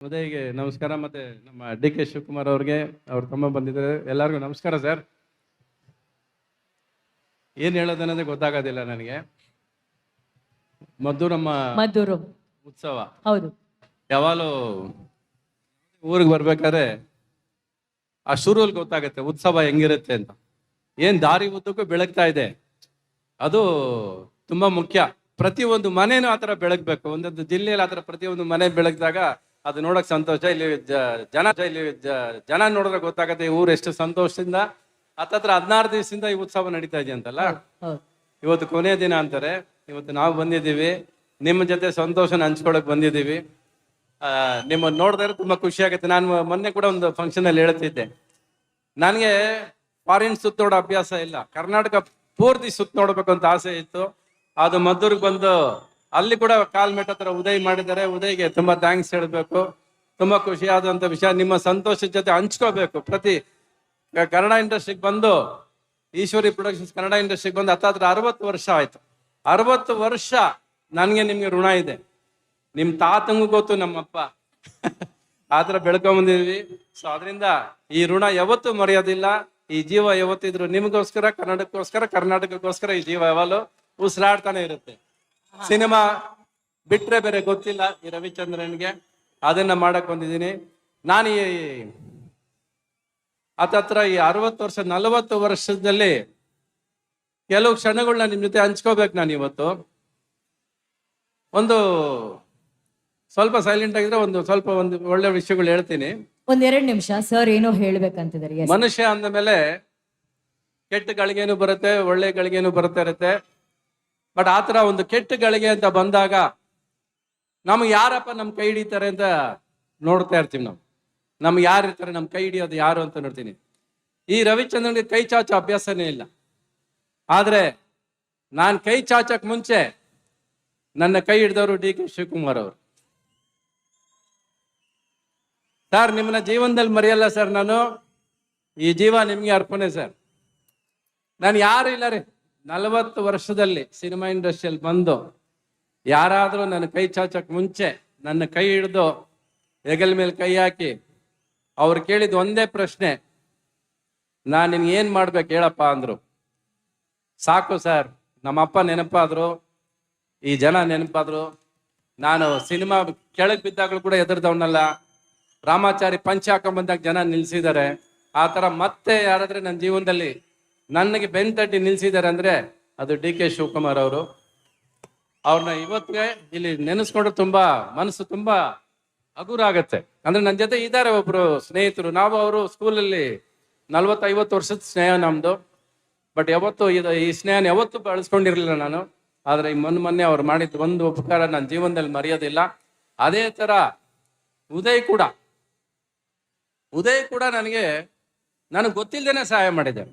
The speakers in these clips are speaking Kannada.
ಉದಯ್ಗೆ ನಮಸ್ಕಾರ. ಮತ್ತೆ ನಮ್ಮ ಡಿ.ಕೆ. ಶಿವಕುಮಾರ್ ಅವ್ರಿಗೆ ಅವ್ರ ತಮ್ಮ ಬಂದಿದ್ದಾರೆ. ಎಲ್ಲರಿಗೂ ನಮಸ್ಕಾರ ಸರ್. ಏನ್ ಹೇಳೋದನ್ನೋದೇ ಗೊತ್ತಾಗೋದಿಲ್ಲ ನನಗೆ. ಮದ್ದೂರು ಉತ್ಸವ ಹೌದು. ಯಾವಾಗಲೂ ಊರಿಗೆ ಬರ್ಬೇಕಾದ್ರೆ ಆ ಶುರುವಲ್ಲಿ ಗೊತ್ತಾಗುತ್ತೆ ಉತ್ಸವ ಹೆಂಗಿರುತ್ತೆ ಅಂತ. ಏನ್ ದಾರಿ ಉದ್ದಕ್ಕೂ ಬೆಳಗ್ತಾ ಇದೆ, ಅದು ತುಂಬಾ ಮುಖ್ಯ. ಪ್ರತಿಯೊಂದು ಮನೇನೂ ಆತರ ಬೆಳಗ್ಬೇಕು. ಒಂದೊಂದು ಜಿಲ್ಲೆಯಲ್ಲಿ ಆತರ ಪ್ರತಿಯೊಂದು ಮನೆ ಬೆಳಗ್ದಾಗ ಅದು ನೋಡಕ್ ಸಂತೋಷ. ಇಲ್ಲಿ ಜನ ನೋಡಿದ್ರೆ ಗೊತ್ತಾಗತ್ತೆ ಊರು ಎಷ್ಟು ಸಂತೋಷದಿಂದ. ಹತ್ತತ್ರ 16 ದಿವಸದಿಂದ ಈ ಉತ್ಸವ ನಡೀತಾ ಇದೆ ಅಂತಲ್ಲ. ಇವತ್ತು ಕೊನೆಯ ದಿನ ಅಂತಾರೆ. ಇವತ್ತು ನಾವು ಬಂದಿದ್ದೀವಿ, ನಿಮ್ಮ ಜೊತೆ ಸಂತೋಷನ ಹಂಚ್ಕೊಳಕ್ ಬಂದಿದ್ದೀವಿ. ನಿಮ್ಮನ್ನು ನೋಡಿದ್ರೆ ತುಂಬಾ ಖುಷಿ ಆಗುತ್ತೆ. ನಾನು ಮೊನ್ನೆ ಕೂಡ ಒಂದು ಫಂಕ್ಷನ್ ಅಲ್ಲಿ ಹೇಳ್ತಿದ್ದೆ, ನನಗೆ ಫಾರಿನ್ ಸುತ್ತ ನೋಡೋ ಅಭ್ಯಾಸ ಇಲ್ಲ, ಕರ್ನಾಟಕ ಪೂರ್ತಿ ಸುತ್ತ ನೋಡ್ಬೇಕು ಅಂತ ಆಸೆ ಇತ್ತು. ಅದು ಮದ್ದೂರಿಗೆ ಬಂದು ಅಲ್ಲಿ ಕೂಡ ಕಾಲ್ಮೆಟ್ ಹತ್ರ ಉದಯ್ ಮಾಡಿದ್ದಾರೆ. ಉದಯ್ಗೆ ತುಂಬಾ ಥ್ಯಾಂಕ್ಸ್ ಹೇಳ್ಬೇಕು. ತುಂಬಾ ಖುಷಿ ಆದಂತ ವಿಷಯ. ನಿಮ್ಮ ಸಂತೋಷದ ಜೊತೆ ಹಂಚ್ಕೋಬೇಕು. ಪ್ರತಿ ಕನ್ನಡ ಇಂಡಸ್ಟ್ರಿಗೆ ಬಂದು, ಈಶ್ವರಿ ಪ್ರೊಡಕ್ಷನ್ಸ್ ಕನ್ನಡ ಇಂಡಸ್ಟ್ರಿಗೆ ಬಂದು ಹತ್ತತ್ರ 60 ವರ್ಷ ಆಯ್ತು. 60 ವರ್ಷ ನನ್ಗೆ ನಿಮ್ಗೆ ಋಣ ಇದೆ. ನಿಮ್ ತಾತಂಗೂ ಗೊತ್ತು, ನಮ್ಮಪ್ಪ ಆತರ ಬೆಳ್ಕೊಂಬಂದಿದ್ವಿ. ಸೊ ಅದರಿಂದ ಈ ಋಣ ಯಾವತ್ತೂ ಮರೆಯೋದಿಲ್ಲ. ಈ ಜೀವ ಯಾವತ್ತಿದ್ರು ನಿಮಗೋಸ್ಕರ, ಕನ್ನಡಕ್ಕೋಸ್ಕರ, ಕರ್ನಾಟಕಕ್ಕೋಸ್ಕರ ಈ ಜೀವ ಯಾವಾಗಲೂ ಉಸಿರಾಡ್ತಾನೆ ಇರುತ್ತೆ. ಸಿನಿಮಾ ಬಿಟ್ರೆ ಬೇರೆ ಗೊತ್ತಿಲ್ಲ ಈ ರವಿಚಂದ್ರನ್ಗೆ. ಅದನ್ನ ಮಾಡಕ್ ಬಂದಿದ್ದೀನಿ ನಾನು. ಈ ಹತ್ತತ್ರ ಈ 60 ವರ್ಷ 40 ವರ್ಷದಲ್ಲಿ ಕೆಲವು ಕ್ಷಣಗಳನ್ನ ನಿಮ್ ಜೊತೆ ಹಂಚ್ಕೋಬೇಕು. ನಾನು ಇವತ್ತು ಒಂದು ಸ್ವಲ್ಪ ಸೈಲೆಂಟ್ ಆಗಿದ್ರೆ ಒಂದು ಒಳ್ಳೆ ವಿಷಯಗಳು ಹೇಳ್ತೀನಿ. 1-2 ನಿಮಿಷ ಸರ್ ಏನೋ ಹೇಳ್ಬೇಕಂತಿದ್ದಾರೆ. ಮನುಷ್ಯ ಅಂದ ಮೇಲೆ ಕೆಟ್ಟ ಗಳಿಗೇನು ಬರುತ್ತೆ, ಒಳ್ಳೆ ಗಳಿಗೇನು ಬರ್ತಾ ಇರುತ್ತೆ. ಬಟ್ ಆತರ ಒಂದು ಕೆಟ್ಟ ಗಳಿಗೆ ಅಂತ ಬಂದಾಗ ನಮ್ಗೆ ಯಾರಪ್ಪ ನಮ್ ಕೈ ಹಿಡಿತಾರೆ ಅಂತ ನೋಡ್ತಾ ಇರ್ತೀವಿ. ನಮ್ಗೆ ಯಾರು ಇರ್ತಾರೆ ನಮ್ ಕೈ ಹಿಡಿಯೋದು ಯಾರು ಅಂತ ನೋಡ್ತೀನಿ. ಈ ರವಿಚಂದ್ರನ್ಗೆ ಕೈ ಚಾಚೋ ಅಭ್ಯಾಸನೇ ಇಲ್ಲ. ಆದ್ರೆ ನಾನ್ ಕೈ ಚಾಚಕ್ ಮುಂಚೆ ನನ್ನ ಕೈ ಹಿಡಿದವರು ಡಿ.ಕೆ. ಶಿವಕುಮಾರ್ ಅವರು. ಸರ್ ನಿಮ್ಮನ್ನ ಜೀವನದಲ್ಲಿ ಮರೆಯಲ್ಲ ಸರ್. ನಾನು ಈ ಜೀವ ನಿಮ್ಗೆ ಅರ್ಪಣೆ ಸರ್. ನಾನು ಯಾರು ಇಲ್ಲ ರೀ, 40 ವರ್ಷದಲ್ಲಿ ಸಿನಿಮಾ ಇಂಡಸ್ಟ್ರಿಯಲ್ಲಿ ಬಂದು ಯಾರಾದ್ರೂ ನನ್ನ ಕೈ ಚಾಚಕ್ ಮುಂಚೆ ನನ್ನ ಕೈ ಹಿಡಿದು ಹೆಗಲ ಮೇಲೆ ಕೈ ಹಾಕಿ ಅವ್ರು ಕೇಳಿದ ಒಂದೇ ಪ್ರಶ್ನೆ, ನಾನು ನಿನ್ಗೆ ಏನ್ ಮಾಡ್ಬೇಕು ಹೇಳಪ್ಪ ಅಂದ್ರು. ಸಾಕು ಸರ್, ನಮ್ಮಪ್ಪ ನೆನಪಾದ್ರು, ಈ ಜನ ನೆನಪಾದ್ರು. ನಾನು ಸಿನಿಮಾ ಕೆಳಗ್ ಬಿದ್ದಾಗಲೂ ಕೂಡ ಎದುರ್ದವನಲ್ಲ. ರಾಮಾಚಾರಿ ಪಂಚ ಹಾಕೊಂಡ್ ಜನ ನಿಲ್ಸಿದ್ದಾರೆ. ಆ ತರ ಮತ್ತೆ ಯಾರಾದ್ರೆ ನನ್ನ ಜೀವನದಲ್ಲಿ ನನಗೆ ಬೆನ್ ತಟ್ಟಿ ನಿಲ್ಸಿದ್ದಾರೆ ಅಂದ್ರೆ ಅದು ಡಿ.ಕೆ. ಶಿವಕುಮಾರ್ ಅವರು. ಅವ್ರನ್ನ ಇವತ್ತಿಗೆ ಇಲ್ಲಿ ನೆನೆಸ್ಕೊಂಡ್ರೆ ತುಂಬಾ ಮನಸ್ಸು ತುಂಬಾ ಹಗುರ ಆಗತ್ತೆ. ಅಂದ್ರೆ ನನ್ನ ಜೊತೆ ಇದ್ದಾರೆ ಒಬ್ರು ಸ್ನೇಹಿತರು. ನಾವು ಅವರು ಸ್ಕೂಲಲ್ಲಿ 40-50 ವರ್ಷದ ಸ್ನೇಹ ನಮ್ದು. ಬಟ್ ಯಾವತ್ತು ಈ ಸ್ನೇಹನ ಯಾವತ್ತೂ ಬಳಸ್ಕೊಂಡಿರ್ಲಿಲ್ಲ ನಾನು. ಆದ್ರೆ ಈ ಮೊನ್ನೆ ಅವ್ರು ಮಾಡಿದ ಒಂದು ಉಪಕಾರ ನನ್ನ ಜೀವನದಲ್ಲಿ ಮರೆಯೋದಿಲ್ಲ. ಅದೇ ತರ ಉದಯ್ ಕೂಡ ನನಗೆ ಗೊತ್ತಿಲ್ಲದೇನೆ ಸಹಾಯ ಮಾಡಿದ್ದಾರೆ.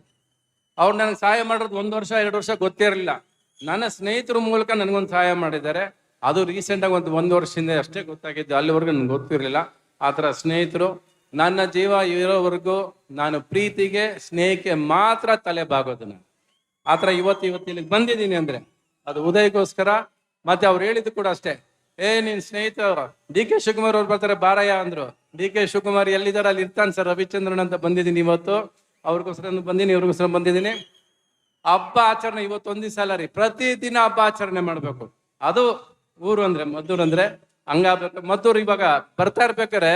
ಅವ್ರು ನನಗೆ ಸಹಾಯ ಮಾಡೋದು 1 ವರ್ಷ 2 ವರ್ಷ ಗೊತ್ತಿರಲಿಲ್ಲ. ನನ್ನ ಸ್ನೇಹಿತರ ಮೂಲಕ ನನಗೊಂದು ಸಹಾಯ ಮಾಡಿದ್ದಾರೆ. ಅದು ರೀಸೆಂಟಾಗಿ ಒಂದು ವರ್ಷದಿಂದ ಅಷ್ಟೇ ಗೊತ್ತಾಗಿದ್ದು. ಅಲ್ಲಿವರೆಗೂ ನನಗೆ ಗೊತ್ತಿರಲಿಲ್ಲ. ಆ ಥರ ಸ್ನೇಹಿತರು ನನ್ನ ಜೀವ ಇರೋವರೆಗೂ ನಾನು ಪ್ರೀತಿಗೆ ಸ್ನೇಹಕ್ಕೆ ಮಾತ್ರ ತಲೆ ಬಾಗೋದು. ನಾನು ಆ ಥರ ಇವತ್ತು ಇಲ್ಲಿಗೆ ಬಂದಿದ್ದೀನಿ ಅಂದ್ರೆ ಅದು ಉದಯ್ಗೋಸ್ಕರ. ಮತ್ತೆ ಅವ್ರು ಹೇಳಿದ್ದು ಕೂಡ ಅಷ್ಟೇ, ನಿನ್ ಸ್ನೇಹಿತ ಡಿ.ಕೆ. ಶಿವಕುಮಾರ್ ಅವ್ರು ಬರ್ತಾರೆ ಬಾರಯ್ಯ ಅಂದ್ರು. ಡಿ.ಕೆ. ಶಿವಕುಮಾರ್ ಎಲ್ಲಿದ್ದಾರೆ ಅಲ್ಲಿ ಇರ್ತಾನೆ ಸರ್ ರವಿಚಂದ್ರನ್ ಅಂತ ಬಂದಿದ್ದೀನಿ ಇವತ್ತು. ಅವ್ರಿಗೋಸ್ಕರ ಬಂದಿನಿ, ಇವ್ರಿಗೋಸ್ಕರ ಬಂದಿದ್ದೀನಿ. ಹಬ್ಬ ಆಚರಣೆ ಇವತ್ತು ಒಂದ್ ದಿವಸ ಅಲ್ಲ ರೀ, ಪ್ರತಿದಿನ ಹಬ್ಬ ಆಚರಣೆ ಮಾಡ್ಬೇಕು. ಅದು ಊರು ಅಂದ್ರೆ ಮದ್ದೂರು ಅಂದ್ರೆ ಹಂಗಾಗ್ಬೇಕು. ಮದ್ದೂರು ಇವಾಗ ಬರ್ತಾ ಇರ್ಬೇಕಾರೆ,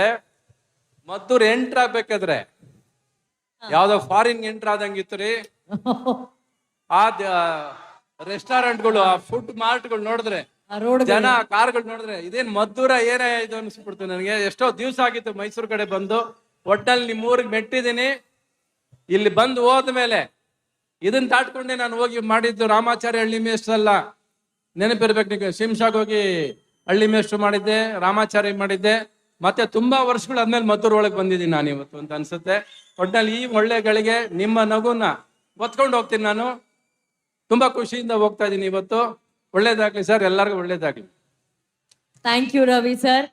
ಮದ್ದೂರು ಎಂಟ್ರ್ ಆಗ್ಬೇಕಾದ್ರೆ ಯಾವ್ದೋ ಫಾರಿನ್ ಎಂಟ್ರ್ ಆದಂಗಿತ್ತು ರೀ. ಆ ರೆಸ್ಟೋರೆಂಟ್ಗಳು, ಆ ಫುಡ್ ಮಾರ್ಟ್ಗಳು ನೋಡಿದ್ರೆ, ಜನ ಕಾರ್ಗಳು ನೋಡಿದ್ರೆ ಇದೇನ್ ಮದ್ದೂರ ಏನೇ ಇದು ಅನ್ಸ್ಬಿಡ್ತು ನನಗೆ. ಎಷ್ಟೋ ದಿವ್ಸ ಆಗಿತ್ತು ಮೈಸೂರು ಕಡೆ ಬಂದು. ಒಟ್ಟಲ್ಲಿ ನಿಮ್ ಊರಿಗೆ ಮೆಟ್ಟಿದ್ದೀನಿ. ಇಲ್ಲಿ ಬಂದು ಹೋದ್ಮೇಲೆ ಇದನ್ನ ದಾಟ್ಕೊಂಡೆ ನಾನು ಹೋಗಿ ಮಾಡಿದ್ದು ರಾಮಾಚಾರಿ ಹಳ್ಳಿ ಮೇಷ್ಟ್ರು ಅಲ್ಲ, ನೆನಪಿರ್ಬೇಕು ನೀವು. ಶಿಮ್ಶಾಗ್ ಹೋಗಿ ಹಳ್ಳಿ ಮೇಷ್ಟ್ರು ಮಾಡಿದ್ದೆ, ರಾಮಾಚಾರಿ ಮಾಡಿದ್ದೆ. ಮತ್ತೆ ತುಂಬಾ ವರ್ಷಗಳಾದ್ಮೇಲೆ ಮದ್ದೂರ್ ಒಳಗೆ ಬಂದಿದ್ದೀನಿ ನಾನು ಇವತ್ತು ಅಂತ ಅನ್ಸುತ್ತೆ. ಒಟ್ಟಿನಲ್ಲಿ ಈ ಒಳ್ಳೆಗಳಿಗೆ ನಿಮ್ಮ ನಗುನ ಒತ್ಕೊಂಡು ಹೋಗ್ತೀನಿ ನಾನು. ತುಂಬಾ ಖುಷಿಯಿಂದ ಹೋಗ್ತಾ ಇದ್ದೀನಿ ಇವತ್ತು. ಒಳ್ಳೇದಾಗ್ಲಿ ಸರ್, ಎಲ್ಲರಿಗೂ ಒಳ್ಳೇದಾಗ್ಲಿ. Thank you Ravi sir.